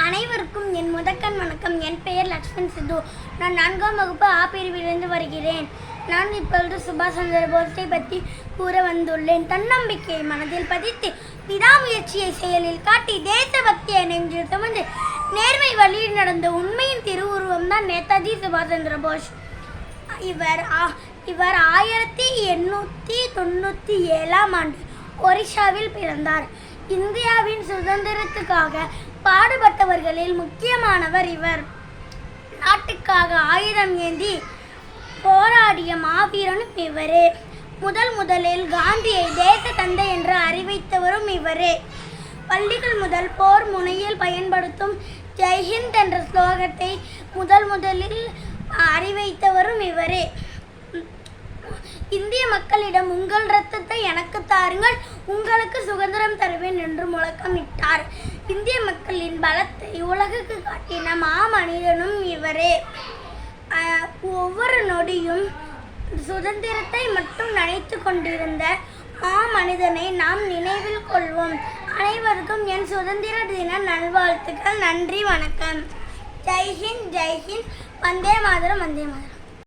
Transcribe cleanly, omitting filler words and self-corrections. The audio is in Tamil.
அனைவருக்கும் என் முதற்கண் வணக்கம். என் பெயர் லக்ஷ்மண் சித்து. நான் 4ஆம் வகுப்பு ஆ பிரிவிலிருந்து வருகிறேன். நான் இப்பொழுது சுபாஷ் சந்திர போஸை பற்றி கூற வந்துள்ளேன். தன்னம்பிக்கையை மனதில் பதித்து விடாமுயற்சியை செயலில் காட்டி தேசபக்தியை நெஞ்சில் சுமந்து நேர்மை வழியில் நடந்த உண்மையின் திருவுருவம் தான் நேதாஜி சுபாஷ் சந்திர போஸ். இவர் 1897ஆம் ஆண்டு ஒரிஷாவில் பிறந்தார். இந்தியாவின் சுதந்திரத்துக்காக பாடுபட்டவர்களில் முக்கியமானவர் இவர். நாட்டுக்காக ஆயுதம் ஏந்தி போராடிய மாவீரனும் இவரே. முதலில் காந்தியை தேச தந்தை என்று அறிவித்தவரும் இவரே. பள்ளிகள் முதல் போர் முனையில் பயன்படுத்தும் ஜெய்ஹிந்த் என்ற ஸ்லோகத்தை முதலில் அறிவித்தவரும் இவரே. இந்திய மக்களிடம் உங்கள் இரத்தத்தை எனக்கு தாருங்கள், உங்களுக்கு சுதந்திரம் தருவேன் என்று முழக்கமிட்டார். இந்திய மக்களின் பலத்தை உலகுக்கு காட்டின மாமனிதனும் இவரே. ஒவ்வொரு நொடியும் சுதந்திரத்தை மட்டும் நினைத்து கொண்டிருந்த மாமனிதனை நாம் நினைவில் கொள்வோம். அனைவருக்கும் என் சுதந்திர தின நல்வாழ்த்துக்கள். நன்றி, வணக்கம். ஜெய்ஹிந்த், ஜெய்ஹிந்த். வந்தே மாதரம், வந்தே மாதரம்.